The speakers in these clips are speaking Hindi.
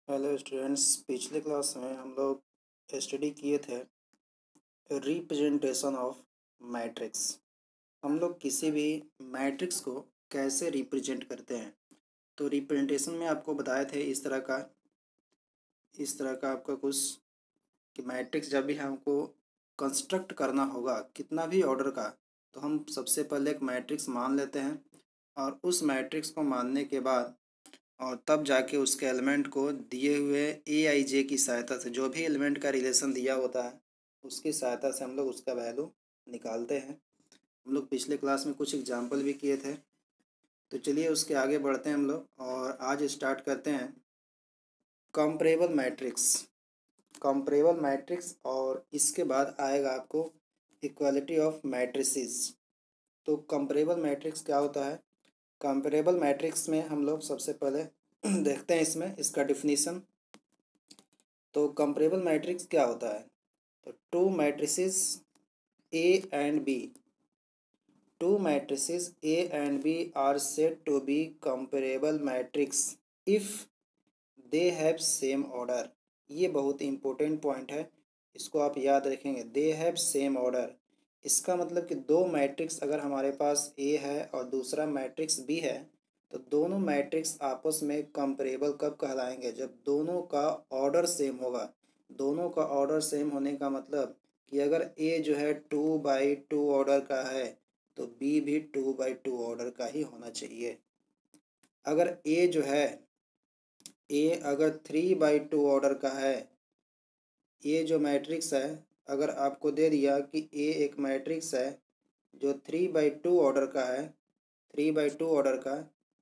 हेलो स्टूडेंट्स, पिछले क्लास में हम लोग स्टडी किए थे रिप्रेजेंटेशन ऑफ मैट्रिक्स। हम लोग किसी भी मैट्रिक्स को कैसे रिप्रेजेंट करते हैं। तो रिप्रेजेंटेशन में आपको बताए थे इस तरह का आपका कुछ कि मैट्रिक्स जब भी हमको कंस्ट्रक्ट करना होगा कितना भी ऑर्डर का, तो हम सबसे पहले एक मैट्रिक्स मान लेते हैं और उस मैट्रिक्स को मानने के बाद और तब जाके उसके एलिमेंट को दिए हुए ए आई जे की सहायता से, जो भी एलिमेंट का रिलेशन दिया होता है उसकी सहायता से हम लोग उसका वैल्यू निकालते हैं। हम लोग पिछले क्लास में कुछ एग्जाम्पल भी किए थे, तो चलिए उसके आगे बढ़ते हैं हम लोग और आज स्टार्ट करते हैं कंपैरेबल मैट्रिक्स और इसके बाद आएगा आपको इक्वालिटी ऑफ मैट्रिसेस। तो कंपैरेबल मैट्रिक्स क्या होता है? कंपैरेबल मैट्रिक्स में हम लोग सबसे पहले देखते हैं इसमें इसका डिफिनीशन। तो कंपैरेबल मैट्रिक्स क्या होता है? तो two matrices A and B are said to be comparable matrix if they have same order. ये बहुत इंपॉर्टेंट पॉइंट है, इसको आप याद रखेंगे। दे हैव सेम ऑर्डर, इसका मतलब कि दो मैट्रिक्स अगर हमारे पास ए है और दूसरा मैट्रिक्स बी है, तो दोनों मैट्रिक्स आपस में कंपैरेबल कब कहलाएंगे? जब दोनों का ऑर्डर सेम होगा। दोनों का ऑर्डर सेम होने का मतलब कि अगर ए जो है 2/2 ऑर्डर का है तो बी भी 2/2 ऑर्डर का ही होना चाहिए। अगर ए जो है ए अगर 3/2 ऑर्डर का है, ये जो मैट्रिक्स है अगर आपको दे दिया कि ए एक मैट्रिक्स है जो 3/2 ऑर्डर का है, 3/2 ऑर्डर का,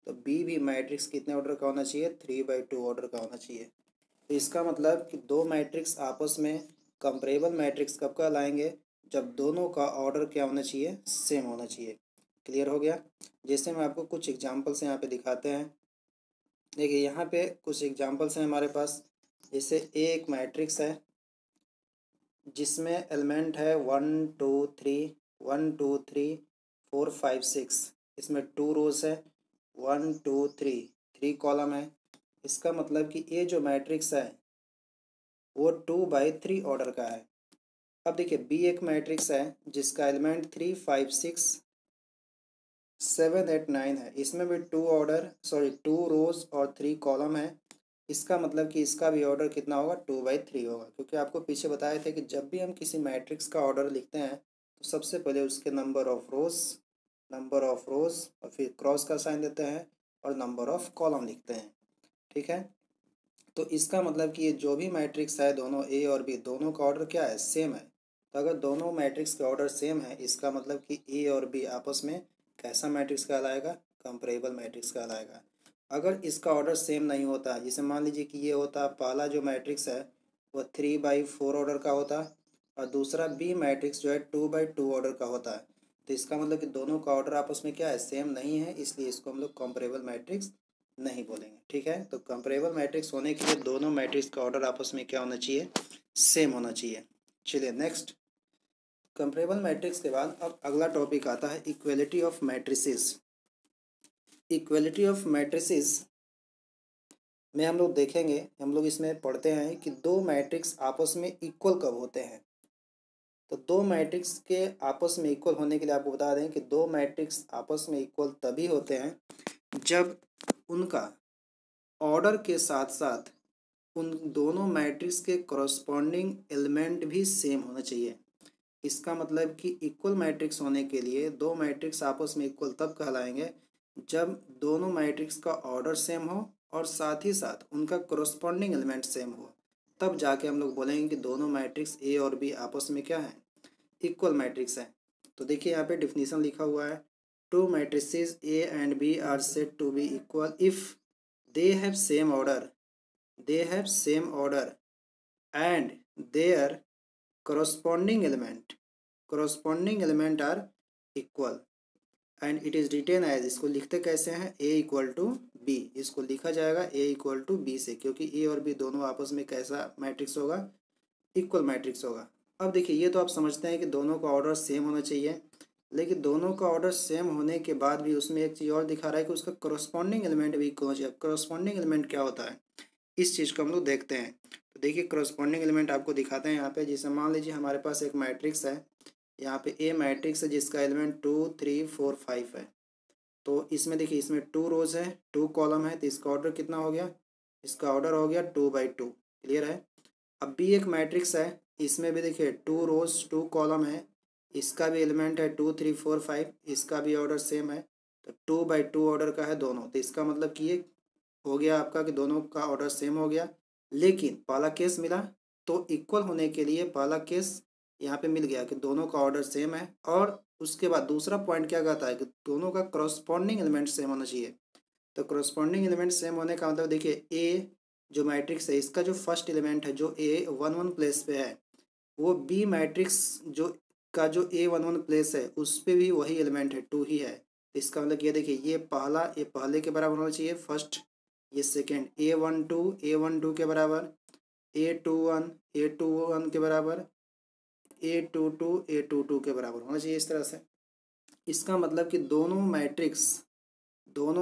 तो बी भी मैट्रिक्स कितने ऑर्डर का होना चाहिए? 3/2 ऑर्डर का होना चाहिए। तो इसका मतलब कि दो मैट्रिक्स आपस में कंपैरेबल मैट्रिक्स कब कहलाएंगे? जब दोनों का ऑर्डर क्या होना चाहिए? सेम होना चाहिए। क्लियर हो गया? जैसे मैं आपको कुछ एग्जांपल्स यहाँ पे दिखाते हैं। देखिए यहाँ पे कुछ एग्जांपल्स हैं हमारे पास। जैसे ए एक मैट्रिक्स है जिसमें एलिमेंट है 1 2 3 इसमें 2 रोज है, 1 2 3 कॉलम है। इसका मतलब कि ये जो मैट्रिक्स है वो 2/3 ऑर्डर का है। अब देखिए बी एक मैट्रिक्स है जिसका एलिमेंट 3 5 6 7 8 9 है। इसमें भी 2 रोज और 3 कॉलम है। इसका मतलब कि इसका भी ऑर्डर कितना होगा? 2/3 होगा, क्योंकि आपको पीछे बताए थे कि जब भी हम किसी मैट्रिक्स का ऑर्डर लिखते हैं तो सबसे पहले उसके नंबर ऑफ रोज और फिर क्रॉस का साइन देते हैं और नंबर ऑफ कॉलम लिखते हैं। ठीक है, तो इसका मतलब कि ये जो भी मैट्रिक्स है दोनों ए और बी दोनों का ऑर्डर क्या है? सेम है। तो अगर दोनों मैट्रिक्स का ऑर्डर सेम है इसका मतलब कि ए और बी आपस में कैसा मैट्रिक्स कहलाएगा? कंपैरेबल मैट्रिक्स कहलाएगा। अगर इसका ऑर्डर सेम नहीं होता, जैसे मान लीजिए कि ये होता, पहला जो मैट्रिक्स है वो 3/4 ऑर्डर का होता और दूसरा बी मैट्रिक्स जो है 2/2 ऑर्डर का होता है, तो इसका मतलब कि दोनों का ऑर्डर आपस में क्या है? सेम नहीं है, इसलिए इसको हम लोग कंपैरेबल मैट्रिक्स नहीं बोलेंगे। ठीक है, तो कंपैरेबल मैट्रिक्स होने के लिए दोनों मैट्रिक्स का ऑर्डर आपस में क्या होना चाहिए? सेम होना चाहिए। चलिए नेक्स्ट, कंपैरेबल मैट्रिक्स के बाद अब अगला टॉपिक आता है equality of matrices. Equality of matrices में हम लोग देखेंगे, हम लोग इसमें पढ़ते हैं कि दो मैट्रिक्स आपस में इक्वल कब होते हैं। तो दो मैट्रिक्स के आपस में इक्वल होने के लिए आपको बता दें कि दो मैट्रिक्स आपस में इक्वल तभी होते हैं जब उनका ऑर्डर के साथ साथ उन दोनों मैट्रिक्स के कॉरस्पॉन्डिंग एलिमेंट भी सेम होना चाहिए। इसका मतलब कि इक्वल मैट्रिक्स होने के लिए दो मैट्रिक्स आपस में इक्वल तब कहलाएंगे जब दोनों मैट्रिक्स का ऑर्डर सेम हो और साथ ही साथ उनका कॉरस्पॉन्डिंग एलिमेंट सेम हो, तब जाके हम लोग बोलेंगे कि दोनों मैट्रिक्स ए और बी आपस में क्या है? इक्वल मैट्रिक्स है। तो देखिए यहाँ पे डिफिनीशन लिखा हुआ है, two matrices A and B are said to be equal if they have same order and their corresponding element are equal and it is written as, इसको लिखते कैसे हैं? a equal to B. इसको लिखा जाएगा a इक्वल टू बी से, क्योंकि a और b दोनों आपस में कैसा मैट्रिक्स होगा? इक्वल मैट्रिक्स होगा। अब देखिए ये तो आप समझते हैं कि दोनों का ऑर्डर सेम होना चाहिए, लेकिन दोनों का ऑर्डर सेम होने के बाद भी उसमें एक चीज़ और दिखा रहा है कि उसका करस्पॉन्डिंग एलिमेंट भी इक्वल होना चाहिए। करस्पॉन्डिंग एलिमेंट क्या होता है? इस चीज़ को हम लोग देखते हैं। तो देखिए करस्पॉन्डिंग एलिमेंट आपको दिखाते हैं यहाँ पे। जैसे मान लीजिए हमारे पास एक मैट्रिक्स है, यहाँ पे ए मैट्रिक्स है जिसका एलिमेंट 2 3 4 5 है। तो इसमें देखिए इसमें 2 रोज है, 2 कॉलम है, तो इसका ऑर्डर कितना हो गया, इसका ऑर्डर हो गया 2/2। क्लियर है। अब भी एक मैट्रिक्स है, इसमें भी देखिए 2 रोज 2 कॉलम है, इसका भी एलिमेंट है 2 3 4 5, इसका भी ऑर्डर सेम है। तो 2/2 ऑर्डर का है दोनों, तो इसका मतलब कि ये हो गया आपका कि दोनों का ऑर्डर सेम हो गया। लेकिन पहला केस मिला, तो इक्वल होने के लिए पहला केस यहाँ पे मिल गया कि दोनों का ऑर्डर सेम है। और उसके बाद दूसरा पॉइंट क्या कहता है कि दोनों का करस्पॉन्डिंग एलिमेंट सेम होना चाहिए। तो करस्पॉन्डिंग एलिमेंट सेम होने का मतलब देखिए ए जो मैट्रिक्स है इसका जो फर्स्ट एलिमेंट है जो A11 प्लेस पे है, वो बी मैट्रिक्स जो A11 प्लेस है उस पे भी वही एलिमेंट है, 2 ही है। तो इसका मतलब ये देखिए ये पहले के बराबर होना चाहिए फर्स्ट, ये सेकेंड A12 के बराबर, A21 के बराबर, A22 के बराबर होना चाहिए इस तरह से। इसका मतलब कि दोनों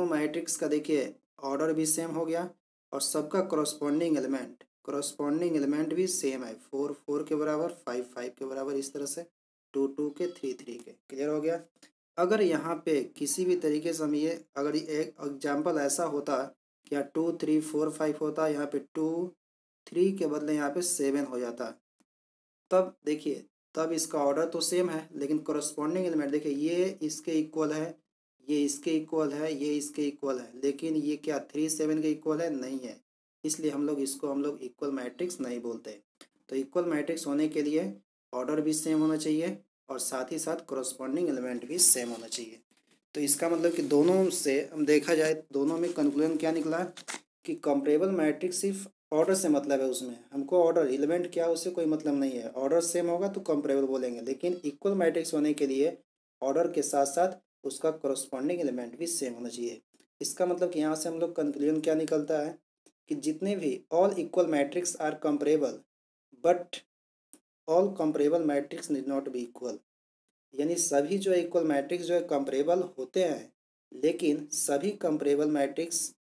मैट्रिक्स का देखिए ऑर्डर भी सेम हो गया और सबका करस्पॉन्डिंग एलिमेंट भी सेम है, 4 4 के बराबर, 5 5 के बराबर, इस तरह से 2 2 के, 3 3 के। क्लियर हो गया। अगर यहाँ पे किसी भी तरीके से हम ये अगर एक एग्जाम्पल ऐसा होता कि यहाँ 2 3 4 5 होता, यहाँ पे 2 3 के बदले यहाँ पे 7 हो जाता, तब देखिए तब इसका ऑर्डर तो सेम है लेकिन करस्पॉन्डिंग एलिमेंट देखिए ये इसके इक्वल है, ये इसके इक्वल है, ये इसके इक्वल है, लेकिन ये क्या 3 7 के इक्वल है, नहीं है। इसलिए हम लोग इक्वल मैट्रिक्स नहीं बोलते। तो इक्वल मैट्रिक्स होने के लिए ऑर्डर भी सेम होना चाहिए और साथ ही साथ करस्पॉन्डिंग एलिमेंट भी सेम होना चाहिए। तो इसका मतलब कि दोनों से हम देखा जाए, दोनों में कंक्लूजन क्या निकला कि कंपेरेबल मैट्रिक्स सिर्फ ऑर्डर से मतलब है, उसमें हमको ऑर्डर एलिमेंट क्या उससे कोई मतलब नहीं है। ऑर्डर सेम होगा तो कंपेरेबल बोलेंगे, लेकिन इक्वल मैट्रिक्स होने के लिए ऑर्डर के साथ साथ उसका करस्पॉन्डिंग एलिमेंट भी सेम होना चाहिए। इसका मतलब कि यहाँ से हम लोग कंक्लूजन क्या निकलता है कि जितने भी all equal matrix are comparable but all comparable matrix need not be equal. यानी सभी जो इक्वल मैट्रिक्स जो है कंपेरेबल होते हैं, लेकिन सभी कंपेरेबल मैट्रिक्स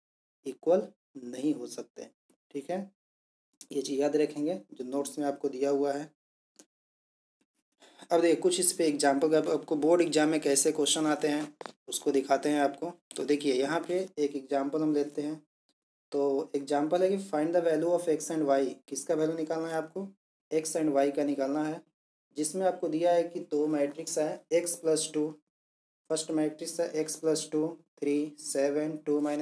इक्वल नहीं हो सकते। ठीक है, ये चीज़ याद रखेंगे जो नोट्स में आपको दिया हुआ है। अब देखिए कुछ इस पे एग्जाम्पल, आपको बोर्ड एग्जाम में कैसे क्वेश्चन आते हैं उसको दिखाते हैं आपको। तो देखिए यहाँ पे एक एग्जाम्पल हम लेते हैं। तो एग्जाम्पल है कि find the value of X and Y. किसका वैल्यू निकालना है आपको, एक्स एंड वाई का निकालना है। जिसमें आपको दिया है कि दो मैट्रिक्स है x+2, फर्स्ट मैट्रिक्स है x+2 3 7 2 - y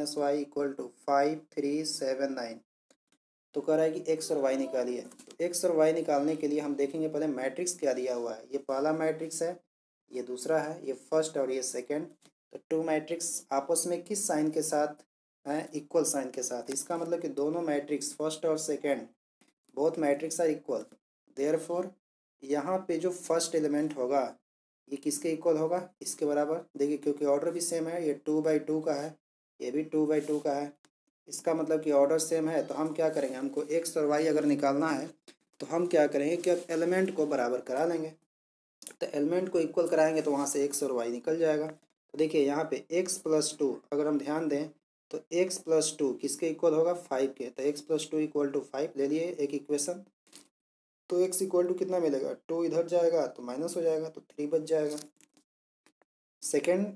= 5 3 7 9। तो कह रहा है कि एक्स और वाई निकालिए। तो एक्स और वाई निकालने के लिए हम देखेंगे पहले मैट्रिक्स क्या दिया हुआ है। ये पहला मैट्रिक्स है, ये दूसरा है, ये फर्स्ट और ये सेकंड। तो 2 मैट्रिक्स आपस में किस साइन के साथ हैं, इक्वल साइन के साथ। इसका मतलब कि दोनों मैट्रिक्स फर्स्ट और second both matrix are equal. Therefore यहाँ पे जो फर्स्ट एलिमेंट होगा ये किसके इक्वल होगा, इसके बराबर। देखिए क्योंकि ऑर्डर भी सेम है, ये 2/2 का है, ये भी 2/2 का है। इसका मतलब कि ऑर्डर सेम है। तो हम क्या करेंगे, हमको एक्स और वाई अगर निकालना है तो हम क्या करेंगे कि अब एलिमेंट को बराबर करा लेंगे। तो एलिमेंट को इक्वल कराएंगे तो वहाँ से एक्स और वाई निकल जाएगा। तो देखिए यहाँ पे x+2 अगर हम ध्यान दें तो x+2 किसके इक्वल होगा, 5 के। तो x+2 = 5 ले लिए एक इक्वेशन। तो x = कितना मिलेगा, 2 इधर जाएगा तो माइनस हो जाएगा तो 3 बच जाएगा। सेकेंड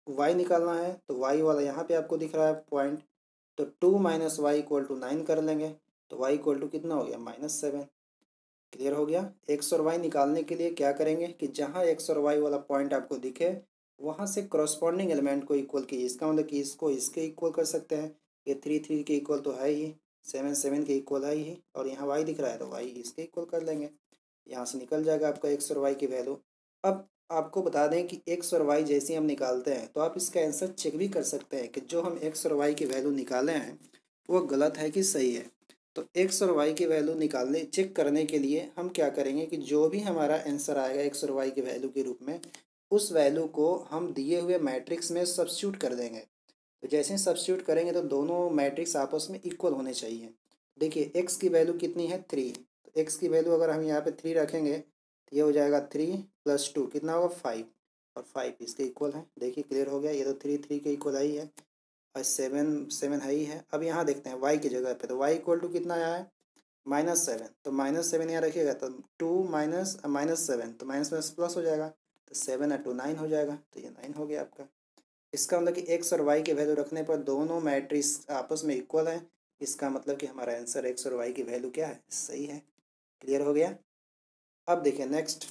y निकालना है तो y वाला यहाँ पे आपको दिख रहा है पॉइंट। तो 2 - y = 9 कर लेंगे तो y = कितना हो गया, -7। क्लियर हो गया। एक्स और वाई निकालने के लिए क्या करेंगे कि जहाँ एक्स और वाई वाला पॉइंट आपको दिखे वहाँ से करस्पॉन्डिंग एलिमेंट को इक्वल कीजिए। इसका मतलब कि इसको इसके इक्वल कर सकते हैं, ये 3 3 के इक्वल तो है ही, 7 7 के इक्वल है ही, और यहाँ वाई दिख रहा है तो वाई इसके इक्वल कर लेंगे। यहाँ से निकल जाएगा आपका एक्स और वाई की वैल्यू। अब आपको बता दें कि एक्स और वाई जैसे हम निकालते हैं तो आप इसका आंसर चेक भी कर सकते हैं कि जो हम एक्स और वाई की वैल्यू निकाले हैं वो गलत है कि सही है। तो एक्स और वाई की वैल्यू निकालने चेक करने के लिए हम क्या करेंगे कि जो भी हमारा आंसर आएगा एक्स और वाई की वैल्यू के रूप में, उस वैल्यू को हम दिए हुए मैट्रिक्स में सब्स्टिट्यूट कर देंगे। तो जैसे ही सब्स्टिट्यूट करेंगे तो दोनों मैट्रिक्स आपस में इक्वल होने चाहिए। देखिए एक्स की वैल्यू कितनी है, 3। तो एक्स की वैल्यू अगर हम यहाँ पे 3 रखेंगे तो ये हो जाएगा 3 + 2 कितना होगा, 5, और 5 इसके इक्वल है। देखिए क्लियर हो गया, ये तो 3 3 के इक्वल ही है। और सेवन सेवन है ही है। अब यहाँ देखते हैं y की जगह पे, तो y इक्वल टू कितना आया है -7, तो -7 यहाँ रखिएगा तो 2 माइनस -7, तो माइनस माइनस प्लस हो जाएगा, तो 7 और 2 9 हो जाएगा, तो ये 9 हो गया आपका। इसका मतलब कि x और y के वैल्यू रखने पर दोनों मैट्रिक्स आपस में इक्वल हैं, इसका मतलब कि हमारा आंसर x और y की वैल्यू क्या है, सही है। क्लियर हो गया। अब देखिए नेक्स्ट,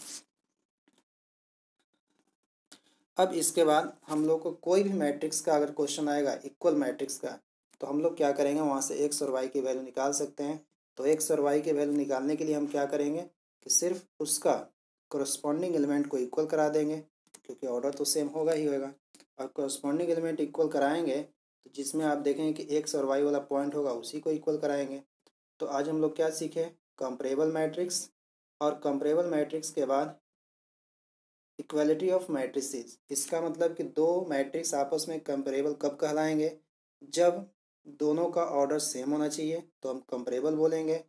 अब इसके बाद हम लोग को कोई भी मैट्रिक्स का अगर क्वेश्चन आएगा इक्वल मैट्रिक्स का, तो हम लोग क्या करेंगे, वहाँ से एक्स और वाई की वैल्यू निकाल सकते हैं। तो एक्स और वाई की वैल्यू निकालने के लिए हम क्या करेंगे कि सिर्फ उसका कोरस्पॉन्डिंग एलिमेंट को इक्वल करा देंगे, क्योंकि ऑर्डर तो सेम होगा ही होगा। और कोरस्पॉन्डिंग एलिमेंट इक्वल कराएंगे तो जिसमें आप देखेंगे कि एक्स और वाई वाला पॉइंट होगा उसी को इक्वल कराएंगे। तो आज हम लोग क्या सीखे, कंपेरेबल मैट्रिक्स, और कंपेरेबल मैट्रिक्स के बाद इक्वालिटी ऑफ मैट्रिसेस। इसका मतलब कि दो मैट्रिक्स आपस में कंपेरेबल कब कहलाएंगे, जब दोनों का ऑर्डर सेम होना चाहिए तो हम कंपेरेबल बोलेंगे।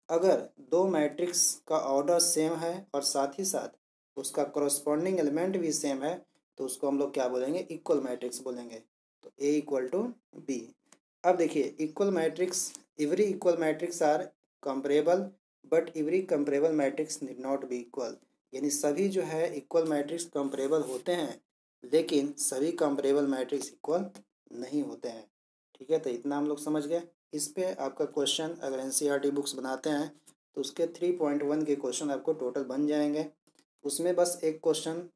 अगर दो मैट्रिक्स का ऑर्डर सेम है और साथ ही साथ उसका करस्पॉन्डिंग एलिमेंट भी सेम है, तो उसको हम लोग क्या बोलेंगे, इक्वल मैट्रिक्स बोलेंगे। तो ए इक्वल टू बी। अब देखिए equal matrix, every equal matrix are comparable, but every comparable matrix need not be equal. यानी सभी जो है इक्वल मैट्रिक्स कंपेरेबल होते हैं, लेकिन सभी कंपेरेबल मैट्रिक्स इक्वल नहीं होते हैं। ठीक है, तो इतना हम लोग समझ गए। इस पे आपका क्वेश्चन अगर एनसीईआरटी बुक्स बनाते हैं तो उसके 3.1 के क्वेश्चन आपको टोटल बन जाएंगे। उसमें बस एक क्वेश्चन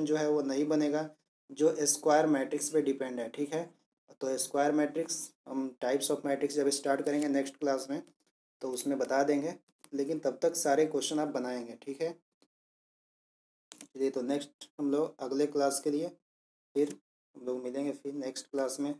जो है वो नहीं बनेगा, जो स्क्वायर मैट्रिक्स पे डिपेंड है। ठीक है, तो स्क्वायर मैट्रिक्स हम टाइप्स ऑफ मैट्रिक्स जब स्टार्ट करेंगे नेक्स्ट क्लास में तो उसमें बता देंगे, लेकिन तब तक सारे क्वेश्चन आप बनाएंगे। ठीक है, चलिए तो नेक्स्ट हम लोग अगले क्लास के लिए फिर हम लोग मिलेंगे फिर नेक्स्ट क्लास में।